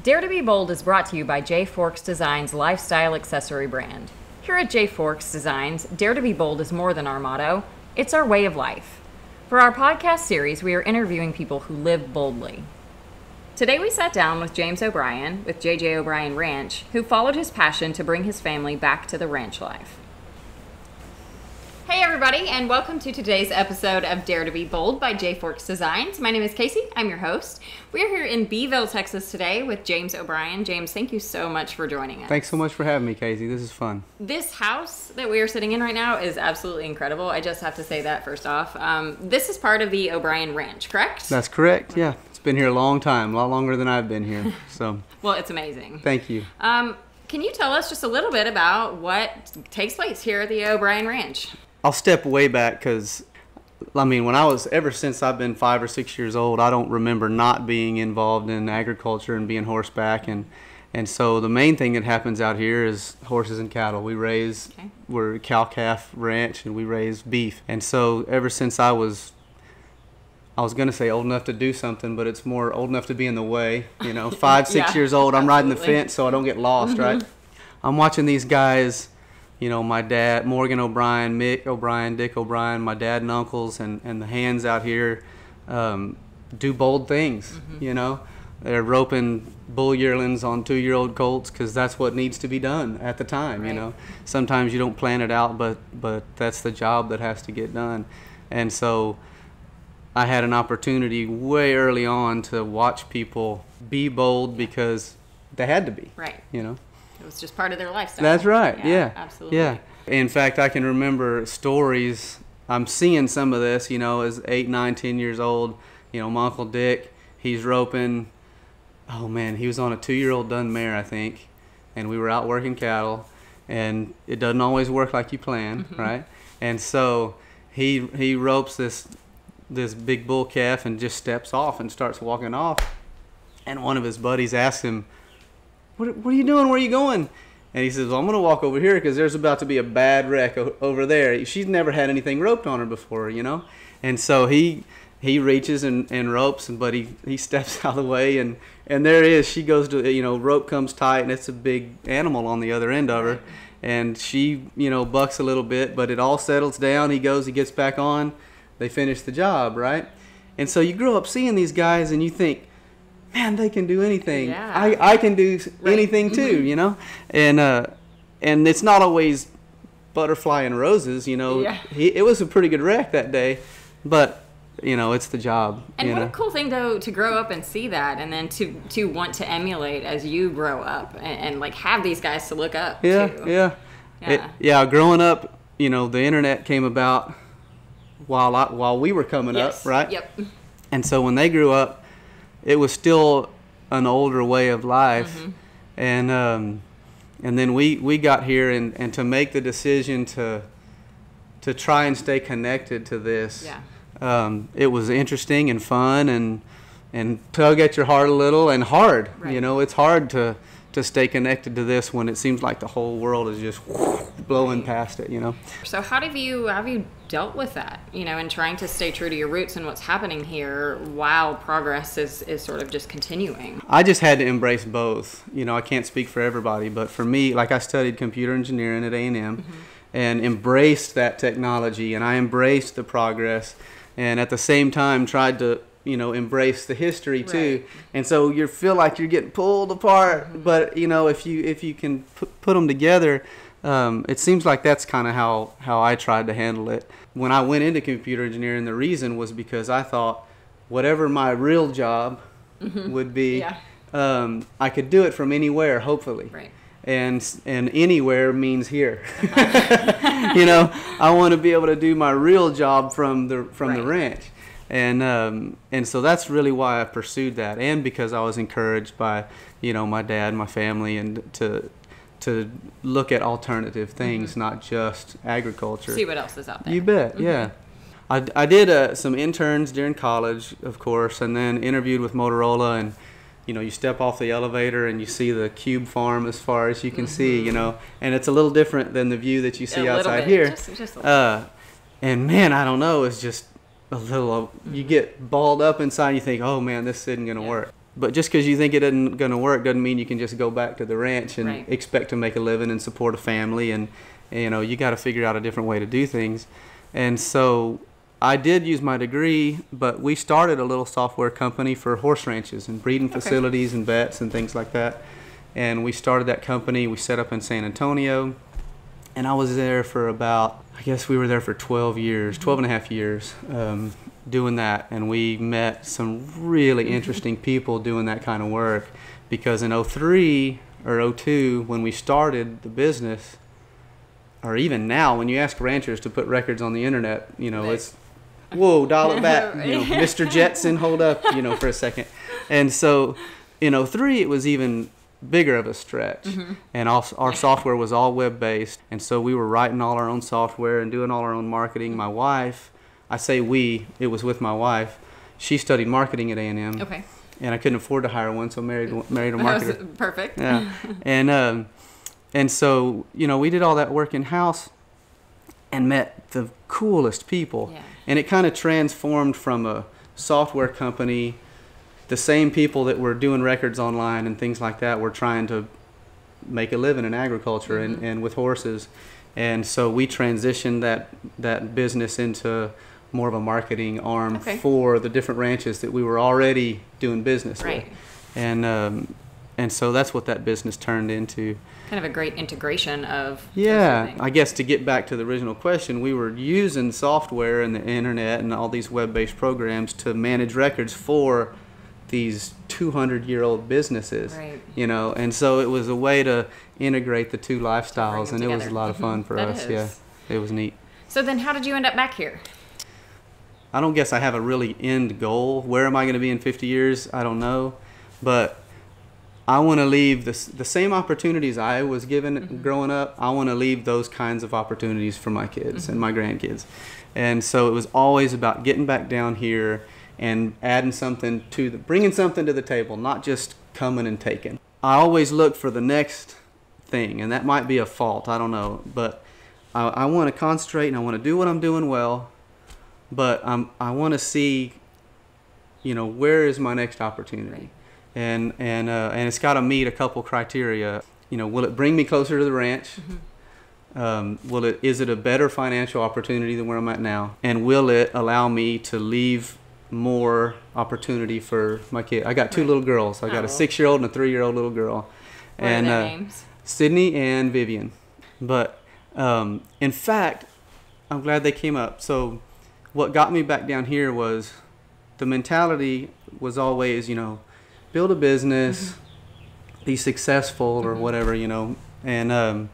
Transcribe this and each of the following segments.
Dare to be Bold is brought to you by J.Forks Designs lifestyle accessory brand. Here at J.Forks Designs, Dare to be Bold is more than our motto, it's our way of life. For our podcast series, we are interviewing people who live boldly. Today we sat down with James O'Brien with OBrien Ranch, who followed his passion to bring his family back to the ranch life. Hey everybody, and welcome to today's episode of Dare to be Bold by J.Forks Designs. My name is Casey, I'm your host. We are here in Beeville, Texas today with James O'Brien. James, thank you so much for joining us. Thanks so much for having me, Casey. This is fun. This house that we are sitting in right now is absolutely incredible. I just have to say that first off. This is part of the OBrien Ranch, correct? That's correct, yeah. It's been here a long time, a lot longer than I've been here. So. Well, it's amazing. Thank you. Can you tell us just a little bit about what takes place here at the OBrien Ranch? I'll step way back because, ever since I've been 5 or 6 years old, I don't remember not being involved in agriculture and being horseback. And so the main thing that happens out here is horses and cattle. We're a cow-calf ranch and we raise beef. And so ever since I was going to say old enough to do something, but it's more old enough to be in the way. 5, 6 years old, I'm riding the fence so I don't get lost, right? I'm watching these guys. My dad, Morgan O'Brien, Mick O'Brien, Dick O'Brien, my dad and uncles, and the hands out here do bold things, They're roping bull yearlings on 2-year-old colts because that's what needs to be done at the time, right. Sometimes you don't plan it out, but that's the job that has to get done. And so I had an opportunity way early on to watch people be bold because they had to be, right. It was just part of their lifestyle. That's right. Yeah. Absolutely. Yeah. In fact, I can remember stories. I'm seeing some of this, as 8, 9, 10 years old. My Uncle Dick, he's roping. Oh, man, he was on a 2-year-old dun mare, I think. And we were out working cattle. And it doesn't always work like you plan, right? And so he ropes this big bull calf and just steps off and starts walking off. And one of his buddies asks him, What are you doing? Where are you going? And he says, well, I'm going to walk over here because there's about to be a bad wreck over there. She's never had anything roped on her before, And so he reaches and ropes, but he steps out of the way, and there it is. She goes to, rope comes tight, and it's a big animal on the other end of her. And she, bucks a little bit, but it all settles down. He gets back on. They finish the job, right? And so you grow up seeing these guys, and you think, man, they can do anything. Yeah. I can do anything too, and it's not always butterfly and roses, Yeah. It was a pretty good wreck that day, but it's the job. And what a cool thing though to grow up and see that, and then to want to emulate as you grow up and like have these guys to look up to. Yeah. Growing up, the internet came about while we were coming up, right? Yep. And so when they grew up, it was still an older way of life, and then we got here and to make the decision to try and stay connected to this. Yeah. It was interesting and fun and tug at your heart a little and hard. Right. It's hard to stay connected to this when it seems like the whole world is just blowing past it. So how have you dealt with that? In trying to stay true to your roots and what's happening here while progress is sort of just continuing. I just had to embrace both. I can't speak for everybody, but for me, like I studied computer engineering at A&M and embraced that technology, and I embraced the progress, and at the same time tried to embrace the history too. Right. And so you feel like you're getting pulled apart, but if you can put them together, it seems like that's kind of how I tried to handle it. When I went into computer engineering, the reason was because I thought whatever my real job would be, I could do it from anywhere, hopefully. Right. And anywhere means here. I want to be able to do my real job from the ranch. And so that's really why I pursued that, and because I was encouraged by my dad, my family, and to look at alternative things, not just agriculture. See what else is out there. You bet. Yeah. I did some interns during college, of course, and then interviewed with Motorola, and you step off the elevator and you see the cube farm as far as you can see, and it's a little different than the view that you see outside here. Just a little. And man, I don't know, it's just a little, you get balled up inside and you think, oh man, this isn't going to work. But just because you think it isn't going to work doesn't mean you can just go back to the ranch and expect to make a living and support a family. And you know, you got to figure out a different way to do things. And so I did use my degree, but we started a little software company for horse ranches and breeding facilities and vets and things like that. And we started that company. We set up in San Antonio. And I was there for about, I guess we were there for 12 years, 12 and a half years, doing that. And we met some really interesting people doing that kind of work. Because in 03 or 02, when we started the business, or even now, when you ask ranchers to put records on the internet, you know, it's, whoa, dial it back, you know, Mr. Jetson, hold up, you know, for a second. And so in 03, it was even bigger of a stretch. And our software was all web-based. And so we were writing all our own software and doing all our own marketing. My wife, I say we, it was with my wife. She studied marketing at A&M. Okay. And I couldn't afford to hire one, so married a marketer. That was perfect. Yeah. And so, you know, we did all that work in-house and met the coolest people. Yeah. And it kind of transformed from a software company. The same people that were doing records online and things like that were trying to make a living in agriculture and with horses. And so we transitioned that business into more of a marketing arm for the different ranches that we were already doing business with. And so that's what that business turned into. Kind of a great integration of I guess to get back to the original question, we were using software and the internet and all these web-based programs to manage records for these 200-year-old businesses, you know, and so it was a way to integrate the two lifestyles, and it was a lot of fun for us. Yeah, it was neat. So then how did you end up back here? I don't guess I have a really end goal. Where am I going to be in 50 years? I don't know, but I want to leave the same opportunities I was given growing up. I want to leave those kinds of opportunities for my kids and my grandkids. And so it was always about getting back down here and adding something bringing something to the table, not just coming and taking. I always look for the next thing, and that might be a fault, I don't know, but I want to concentrate and I want to do what I'm doing well, but I want to see, you know, where is my next opportunity, and it's got to meet a couple criteria. You know, will it bring me closer to the ranch? Is it a better financial opportunity than where I'm at now, and will it allow me to leave more opportunity for my kid? I got two little girls. I got a 6-year-old and a 3-year-old little girl. What are their names? Sydney and Vivian. But in fact, I'm glad they came up. So what got me back down here was the mentality was always, you know, build a business, be successful or whatever, you know, and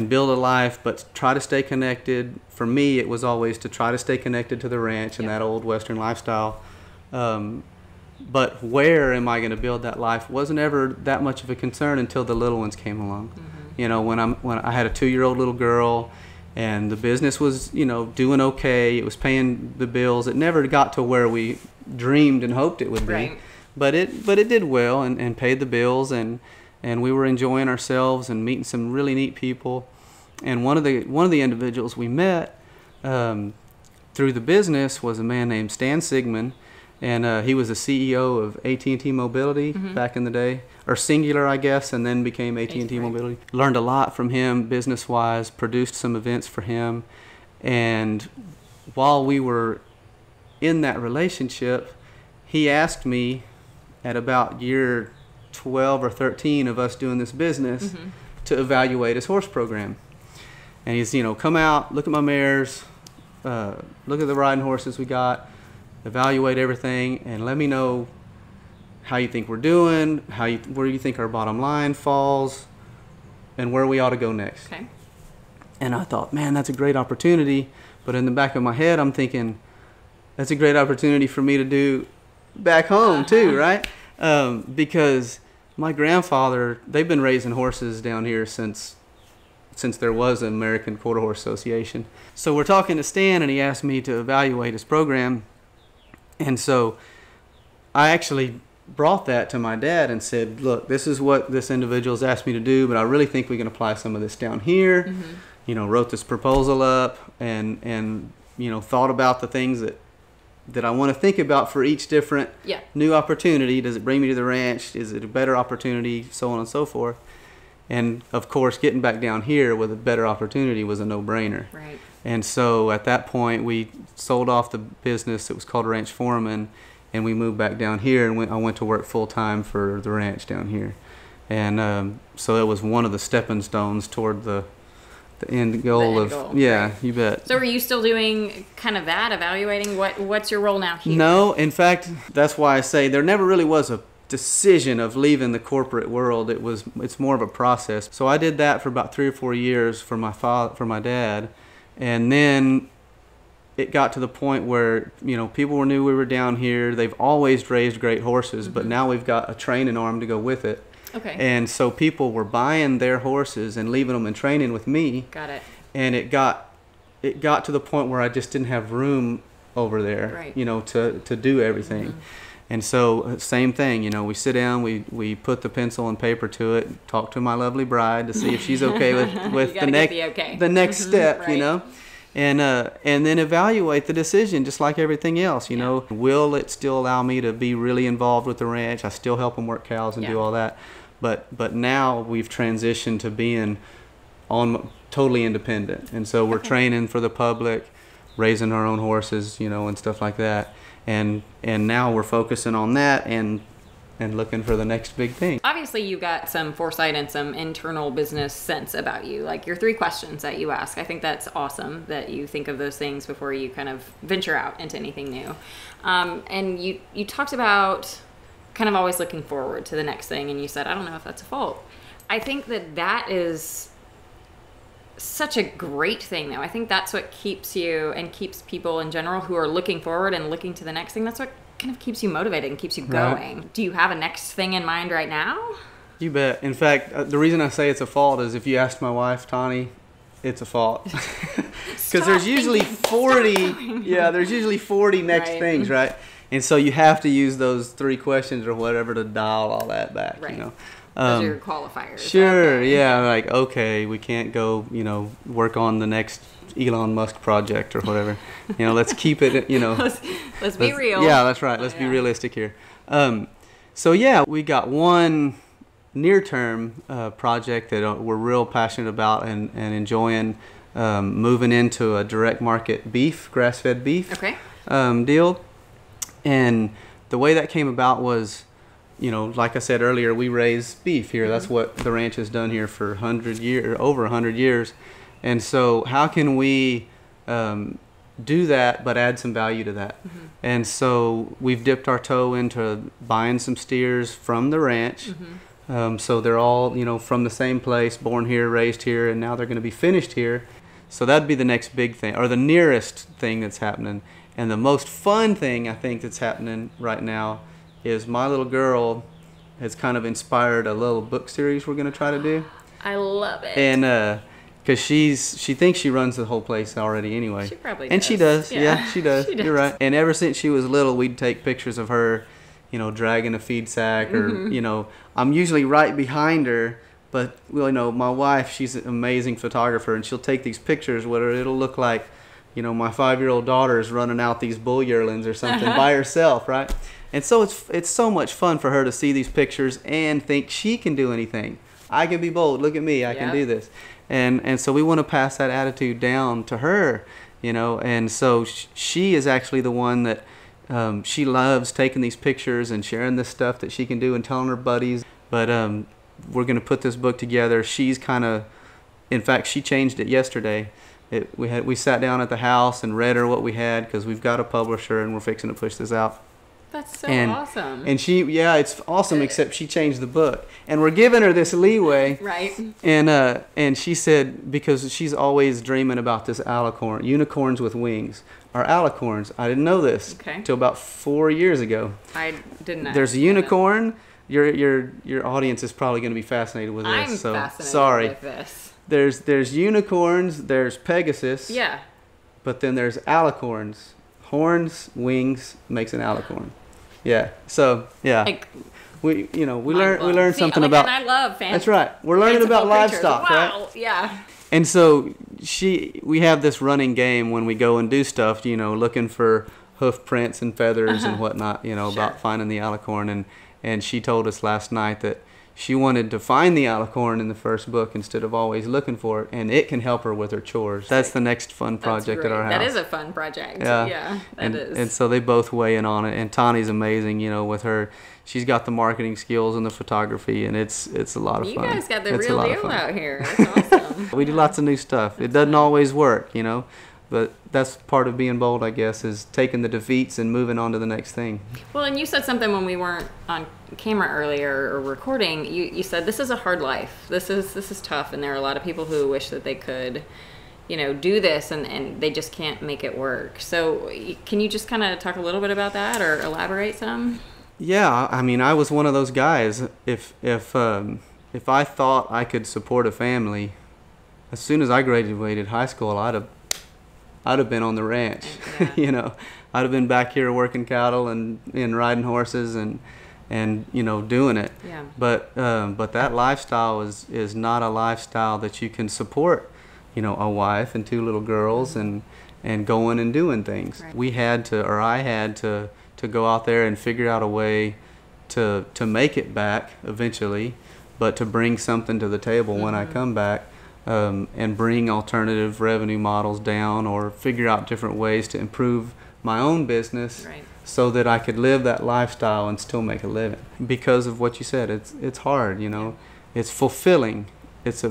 build a life, but try to stay connected. For me, it was always to try to stay connected to the ranch and that old Western lifestyle. But where am I going to build that life wasn't ever that much of a concern until the little ones came along. You know, when I had a 2-year-old little girl, and the business was, you know, doing okay. It was paying the bills. It never got to where we dreamed and hoped it would be, but it did well and paid the bills, and we were enjoying ourselves and meeting some really neat people. And one of the individuals we met through the business was a man named Stan Sigmund, and he was the CEO of AT&T Mobility back in the day, or Singular, I guess, and then became AT&T Mobility. Learned a lot from him business-wise, produced some events for him, and while we were in that relationship, he asked me at about year 12 or 13 of us doing this business to evaluate his horse program. And he's, you know, come out, look at my mares, look at the riding horses we got, evaluate everything, and let me know how you think we're doing, where you think our bottom line falls, and where we ought to go next. Okay. And I thought, man, that's a great opportunity. But in the back of my head, I'm thinking, that's a great opportunity for me to do back home too, right? Because my grandfather, they've been raising horses down here since there was an American Quarter Horse Association. So we're talking to Stan, and he asked me to evaluate his program. And so I actually brought that to my dad and said, look, this is what this individual's asked me to do, but I really think we can apply some of this down here. You know, wrote this proposal up and you know, thought about the things that that I want to think about for each different Yeah. new opportunity. Does it bring me to the ranch? Is it a better opportunity? So on and so forth. And of course, getting back down here with a better opportunity was a no-brainer. Right. And so at that point, we sold off the business. It was called Ranch Foreman, and we moved back down here, and I went to work full-time for the ranch down here. And so it was one of the stepping stones toward the end goal yeah, right. You bet. So are you still doing kind of that, evaluating what's your role now here? No, in fact, that's why I say there never really was a decision of leaving the corporate world. It's more of a process. So I did that for about 3 or 4 years for my dad, and then it got to the point where, you know, people knew we were down here. They've always raised great horses, but now we've got a training arm to go with it. Okay. And so people were buying their horses and leaving them in training with me. Got it. And it got to the point where I just didn't have room over there, right. you know, to do everything. And so same thing, you know, we sit down, we put the pencil and paper to it, talk to my lovely bride to see if she's okay with the next step, right. You know. And then evaluate the decision just like everything else, you know. Will it still allow me to be really involved with the ranch? I still help them work cows and do all that. But now we've transitioned to being totally independent. And so we're training for the public, raising our own horses, you know, and stuff like that. And now we're focusing on that and looking for the next big thing. Obviously, you got some foresight and some internal business sense about you, like your 3 questions that you ask. I think that's awesome that you think of those things before you kind of venture out into anything new. And you talked about kind of always looking forward to the next thing, and you said, I don't know if that's a fault. I think that is such a great thing, though. I think that's what keeps you and keeps people in general who are looking forward and looking to the next thing. That's what kind of keeps you motivated and keeps you going. Right. Do you have a next thing in mind right now? You bet. In fact, the reason I say it's a fault is if you ask my wife, Tawny, it's a fault. Because there's usually 40, there's usually 40 next things, right? And so you have to use those 3 questions or whatever to dial all that back, you know. Those are your qualifiers. Sure, like, okay, we can't go, you know, work on the next Elon Musk project or whatever. You know, let's keep it, you know. let's be real. Yeah, that's right. Let's be realistic here. So, yeah, we got one near-term project that we're real passionate about and enjoying, moving into a direct market beef, grass-fed beef deal. And the way that came about was, you know, like I said earlier, we raise beef here. That's what the ranch has done here for over 100 years. And so how can we do that but add some value to that? And so we've dipped our toe into buying some steers from the ranch. So they're all, you know, from the same place, born here, raised here, and now they're going to be finished here. So that'd be the next big thing, or the nearest thing that's happening. And the most fun thing I think that's happening right now is my little girl has kind of inspired a little book series we're going to try to do. I love it. And because she thinks she runs the whole place already anyway. She probably does. And she does. Yeah, she does. She does. You're right. And ever since she was little, we'd take pictures of her, you know, dragging a feed sack or, you know, I'm usually right behind her. But, well, you know, my wife, she's an amazing photographer, and she'll take these pictures where it'll look like, you know, my 5-year-old daughter is running out these bull yearlings or something by herself, right? And so it's so much fun for her to see these pictures and think she can do anything. I can be bold. Look at me. I can do this. And so we want to pass that attitude down to her, you know. And so she is actually the one that she loves taking these pictures and sharing this stuff that she can do and telling her buddies. But we're going to put this book together. She's kind of, in fact, she changed it yesterday. We sat down at the house and read her what we had because we've got a publisher and we're fixing to push this out. That's so awesome. And it's awesome, except she changed the book. And we're giving her this leeway. Right. And she said, because she's always dreaming about this alicorn, unicorns with wings. Are alicorns. I didn't know this until about 4 years ago. I didn't know. There's a unicorn. Your audience is probably going to be fascinated with this. I'm so fascinated sorry. with this. There's unicorns, there's Pegasus. Yeah. But then there's alicorns. Horns, wings makes an alicorn. Yeah. So, yeah. Like, we learned something about. I love fancy. That's right. We're learning about livestock, wow. right? Yeah. And so we have this running game when we go and do stuff, you know, looking for hoof prints and feathers and whatnot, you know, about finding the alicorn. And she told us last night that she wanted to find the alicorn in the first book instead of always looking for it, and it can help her with her chores. That's the next fun project at our house. That is a fun project. Yeah, that is. And so they both weigh in on it. And Tani's amazing, you know, with her. She's got the marketing skills and the photography, and it's a lot of fun. You guys got the real deal out here. That's awesome. We do lots of new stuff. It doesn't always work, you know. But that's part of being bold, I guess, is taking the defeats and moving on to the next thing. Well, and you said something when we weren't on camera earlier or recording. You said this is a hard life. This is tough, and there are a lot of people who wish that they could, you know, do this, and they just can't make it work. So can you just kind of talk a little bit about that or elaborate some? Yeah, I mean, I was one of those guys. If I thought I could support a family, as soon as I graduated high school, I'd have been on the ranch. Yeah. You know, I'd have been back here working cattle and riding horses and you know, doing it. Yeah. But that lifestyle is not a lifestyle that you can support, you know, a wife and 2 little girls and going and doing things. Right. I had to go out there and figure out a way to make it back eventually, but to bring something to the table when I come back. And bring alternative revenue models down or figure out different ways to improve my own business so that I could live that lifestyle and still make a living. Because of what you said, it's hard, you know. It's fulfilling. It's a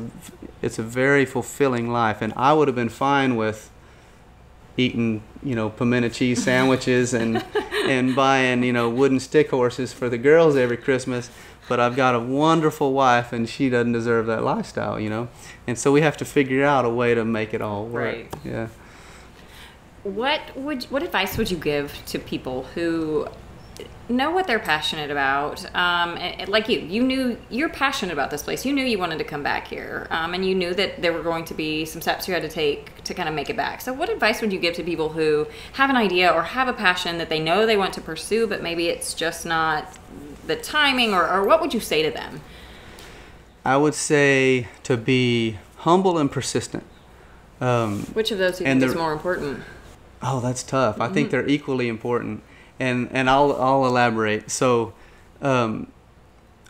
very fulfilling life, and I would have been fine with eating, you know, pimento cheese sandwiches and buying, you know, wooden stick horses for the girls every Christmas. But I've got a wonderful wife, and she doesn't deserve that lifestyle, you know. And so we have to figure out a way to make it all work. Right. Yeah. What advice would you give to people who know what they're passionate about? Like you knew you're passionate about this place. You knew you wanted to come back here, and you knew that there were going to be some steps you had to take to kind of make it back. So what advice would you give to people who have an idea or have a passion that they know they want to pursue, but maybe it's just not the timing, or what would you say to them? I would say to be humble and persistent. Which of those do you think is more important? Oh, that's tough. I think they're equally important, and I'll elaborate. So, I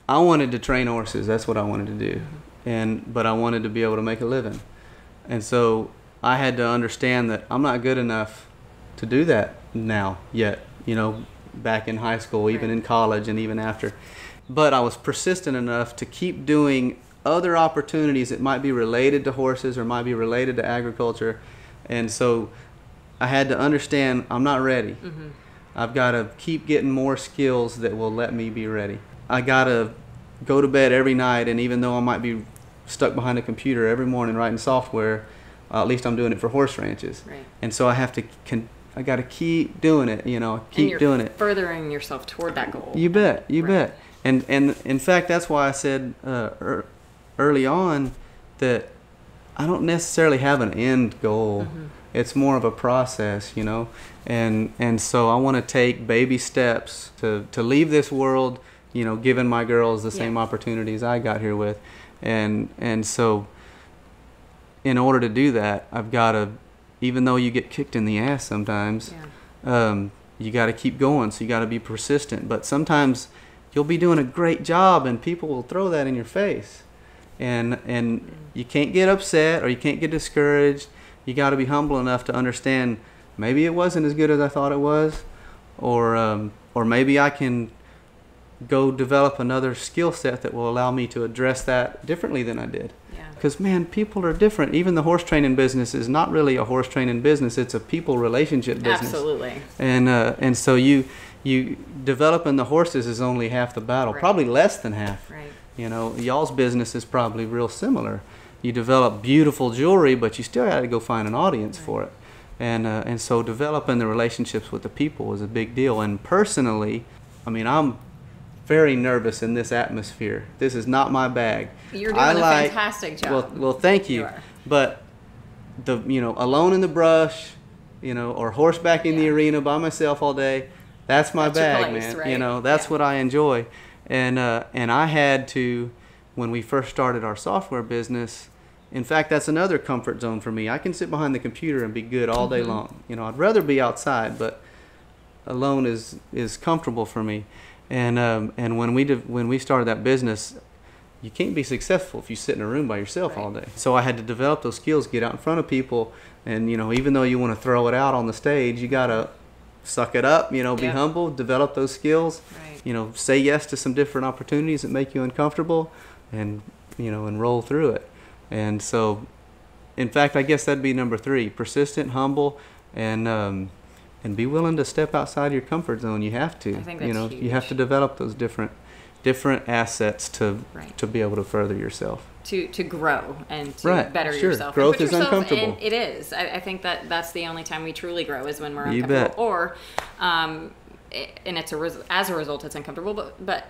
wanted to train horses. That's what I wanted to do, but I wanted to be able to make a living, and so I had to understand that I'm not good enough to do that now yet. You know, back in high school, even in college, and even after. But I was persistent enough to keep doing other opportunities that might be related to horses or might be related to agriculture. And so I had to understand I'm not ready. I've got to keep getting more skills that will let me be ready. I got to go to bed every night, and even though I might be stuck behind a computer every morning writing software, at least I'm doing it for horse ranches. Right. And so I have to I got to keep doing it, you know, keep doing it. Furthering yourself toward that goal. You bet, you bet. And in fact, that's why I said early on that I don't necessarily have an end goal. It's more of a process, you know. And so I want to take baby steps to leave this world, you know, giving my girls the same opportunities I got here with. And so in order to do that, I've got to, even though you get kicked in the ass sometimes, you got to keep going. So you got to be persistent. But sometimes you'll be doing a great job, and people will throw that in your face. And you can't get upset or you can't get discouraged. You got to be humble enough to understand maybe it wasn't as good as I thought it was, or maybe I can go develop another skill set that will allow me to address that differently than I did. Because, man, people are different. Even the horse training business is not really a horse training business. It's a people relationship business. Absolutely. And so you developing the horses is only half the battle, probably less than half. Right. You know, y'all's business is probably real similar. You develop beautiful jewelry, but you still got to go find an audience for it. And so developing the relationships with the people is a big deal. And personally, I mean, I'm very nervous in this atmosphere. This is not my bag. You're doing a fantastic job. Well, thank you. But alone in the brush, you know, or horseback in the arena by myself all day, that's my bag, man. Right? You know, that's what I enjoy. And I had to, when we first started our software business, in fact, that's another comfort zone for me. I can sit behind the computer and be good all day long. You know, I'd rather be outside, but alone is comfortable for me. And when we started that business, you can't be successful if you sit in a room by yourself all day. So I had to develop those skills, get out in front of people, and even though you want to throw it out on the stage, you gotta suck it up, be humble, develop those skills, say yes to some different opportunities that make you uncomfortable, and and roll through it. And so, in fact, I guess that'd be number 3: persistent, humble, and be willing to step outside your comfort zone. You have to. I think that's huge. You have to develop those different assets to be able to further yourself. To grow and to better yourself. Growth and is uncomfortable. It is. I think that's the only time we truly grow is when we're You uncomfortable. bet. Or, and it's as a result, it's uncomfortable. But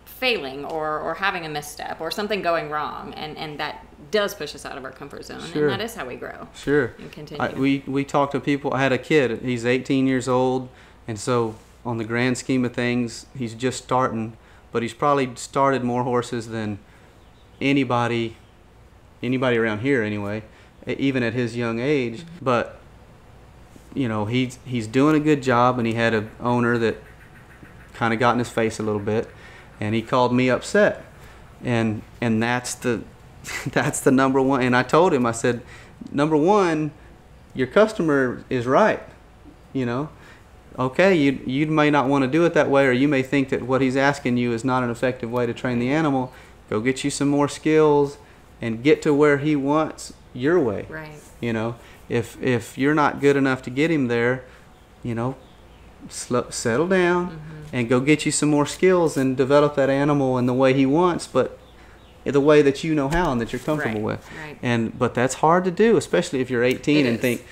failing or having a misstep or something going wrong, and that does push us out of our comfort zone. Sure. And that is how we grow. Sure. And continue. We talk to people. I had a kid. He's 18 years old, and so on the grand scheme of things, he's just starting. But he's probably started more horses than anybody around here anyway, even at his young age. Mm-hmm. But he's doing a good job, and he had an owner that kind of got in his face a little bit, and he called me upset, and that's the number one. And I told him, I said, number one, your customer is right, Okay, you may not want to do it that way, or you may think that what he's asking you is not an effective way to train the animal. Go get you some more skills and get to where he wants your way. Right. If you're not good enough to get him there, settle down and go get you some more skills and develop that animal in the way he wants, but the way that you know how and that you're comfortable with. Right. But that's hard to do, especially if you're 18 and think,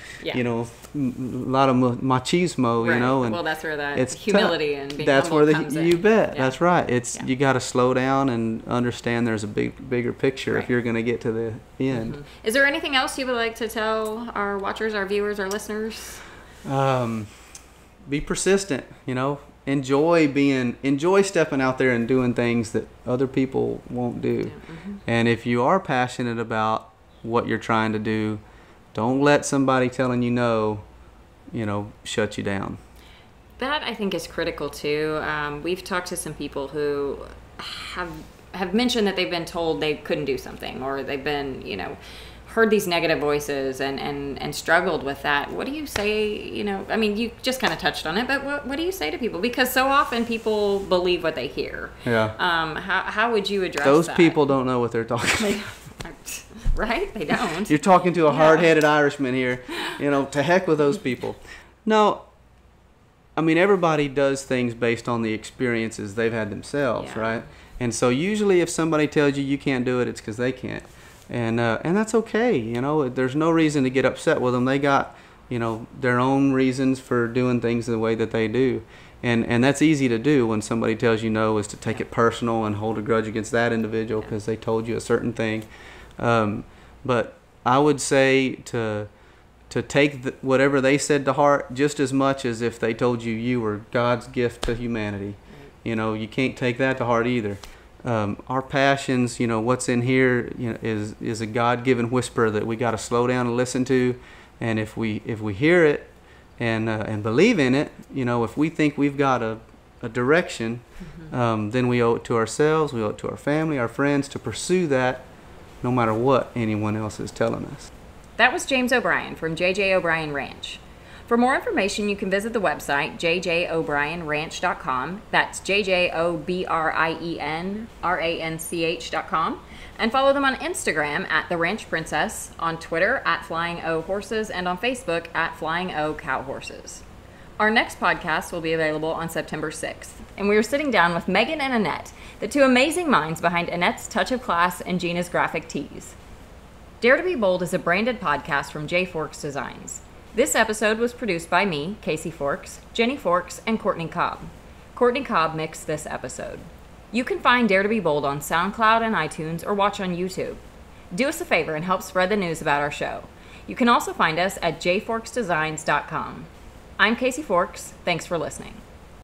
a lot of machismo, right. And well, that's where that it's humility and being that's humble where comes you in. bet. That's right. You got to slow down and understand there's a bigger picture if you're going to get to the end. Mm-hmm. Is there anything else you would like to tell our watchers, our viewers, our listeners? Be persistent. Enjoy stepping out there and doing things that other people won't do. Yeah. Mm-hmm. And if you are passionate about what you're trying to do, don't let somebody telling you no, shut you down. That I think is critical too. We've talked to some people who have mentioned that they've been told they couldn't do something, or they've been, heard these negative voices and struggled with that. What do you say? You just kind of touched on it, but what do you say to people? Because so often people believe what they hear. Yeah. How would you address those that? people don't know what they're talking about. Right? They don't. You're talking to a hard-headed Irishman here. To heck with those people. No, everybody does things based on the experiences they've had themselves, right? And so usually if somebody tells you can't do it, it's because they can't. And that's okay. There's no reason to get upset with them. They got, their own reasons for doing things the way that they do. And that's easy to do when somebody tells you no, is to take it personal and hold a grudge against that individual because they told you a certain thing. But I would say to take whatever they said to heart just as much as if they told you were God's gift to humanity. You can't take that to heart either. Our passions, what's in here, is a God-given whisper that we got to slow down and listen to. And if we hear it and believe in it, if we think we've got a direction, then we owe it to ourselves, we owe it to our family, our friends to pursue that, no matter what anyone else is telling us. That was James O'Brien from J.J. OBrien Ranch. For more information, you can visit the website, jjobrienranch.com. That's jjobrienranch.com. And follow them on Instagram at The Ranch Princess, on Twitter at Flying O Horses, and on Facebook at Flying O Cow Horses. Our next podcast will be available on September 6th, and we are sitting down with Megan and Annette, the two amazing minds behind Annette's Touch of Class and Gina's graphic tees. Dare to be Bold is a branded podcast from J.Forks Designs. This episode was produced by me, Casey Forks, Jenny Forks, and Courtney Cobb. Courtney Cobb mixed this episode. You can find Dare to be Bold on SoundCloud and iTunes, or watch on YouTube. Do us a favor and help spread the news about our show. You can also find us at jforksdesigns.com. I'm Casey Forks. Thanks for listening.